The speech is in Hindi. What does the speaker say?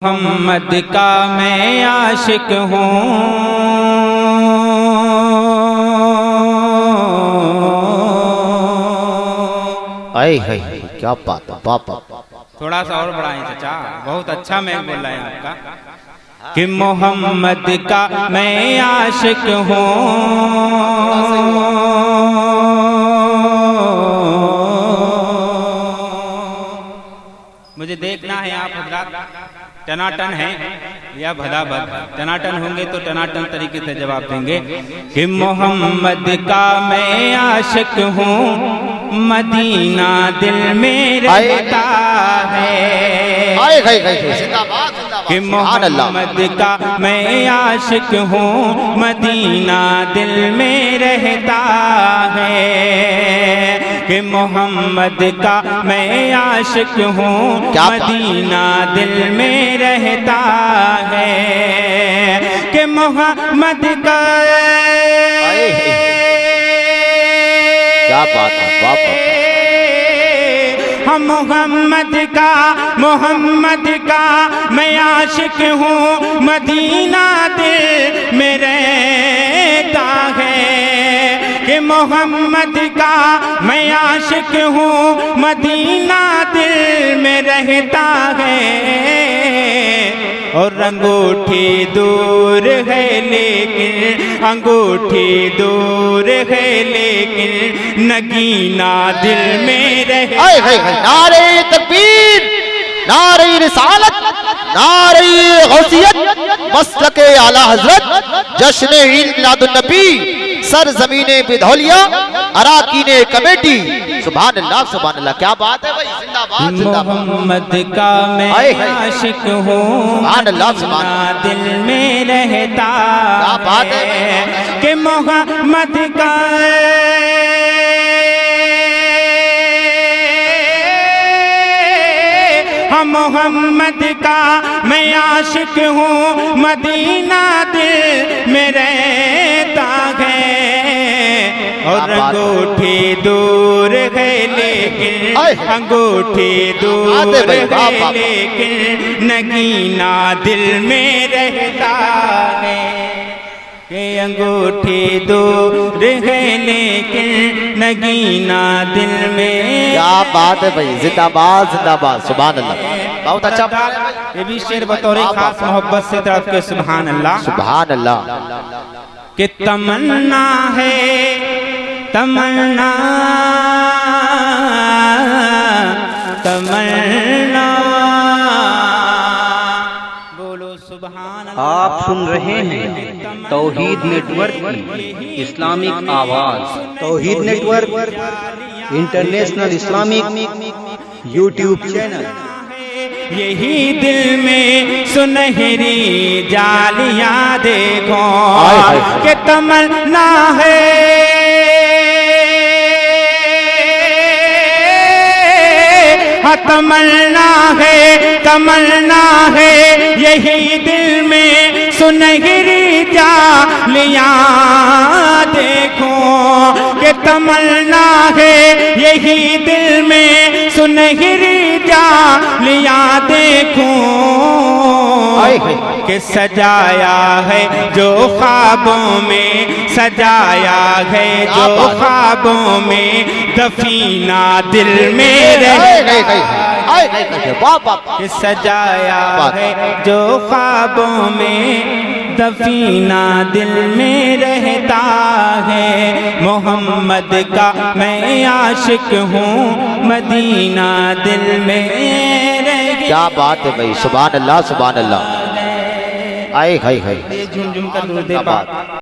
मोहम्मद का मैं आशिक हूँ, आए है क्या बात है पापा। थोड़ा सा और बढ़ाएं चाचा, बहुत अच्छा मैं बोल रहा है आपका कि मोहम्मद का मैं आशिक हूँ, मुझे देखना है आप हजरात टनाटन है या भदाभद। टनाटन होंगे तो टनाटन तरीके से जवाब देंगे कि मोहम्मद का मैं आशिक हूँ, मदीना दिल में रहता है। कि मोहम्मद का मैं आशिक हूँ, मदीना दिल में रहता है। कि मोहम्मद का मैं आशिक हूँ, मदीना दिल में रहता है। कि मोहम्मद का क्या बात है पापा। हम मोहम्मद का मैं आशिक हूँ, मदीना दिल में रहता है। कि मोहम्मद का मैं आशिक हूँ, मदीना दिल में रहता है। और अंगूठी दूर है लेकिन, अंगूठी दूर है लेकिन, नगीना दिल में रहता है। नारे तकबीर, नारे रिसालत, नारे गौसियत, मसलके आला हजरत, जश्न ईद मिलादुन नबी, सरजमीने बिधौलिया, अराकीने कमेटी। सुभान अल्लाह सुभान अल्लाह, क्या बात है भाई, जिंदाबाद जिंदाबाद। मोहम्मद का मैं आशिक हूँ, सुभान अल्लाह सुभान अल्लाह, दिल में रहता क्या बात है। कि मोहम्मद का मोहम्मद का मैं आशिक हूँ, मदीना दिल में रहता है। और अंगूठी दूर है लेकिन, अंगूठी दूर है लेकिन, नगीना दिल में रहता है। कि अंगूठी दूर है लेकिन, नगीना दिल में। क्या बात है भाई, जिंदाबाद जिंदाबाद, सुभान अल्लाह, बहुत अच्छा। ये भी शेर बतौर खास मोहब्बत से तरफ के सुभान अल्लाह सुभान अल्लाह। कि तमन्ना है, तमन्ना तमन्ना, बोलो सुभान अल्लाह। आप सुन रहे हैं तौहीद नेटवर्क की इस्लामिक आवाज। Tauheed network international Islamic YouTube channel. यही दिल में सुनहरी जालियां देखो, कि तमन्ना है, तमन्ना है, तमन्ना है, यही दिल में सुनहरी जालियां देखो। कि तमन्ना है, यही दिल में सुनहरी जालियां देखो। कि सजाया है जो ख्वाबों में, सजाया है जो ख्वाबों में, दफीना दिल में रहता है। कि सजाया है जो ख्वाबों में, दफीना दिल में रहता है। मोहम्मद का मैं आशिक हूँ, मदीना दिल में रहता। क्या बात है भाई, सुभान अल्लाह सुभान अल्लाह। आए हाय हाय, झुम झुम कर दूर दे बात।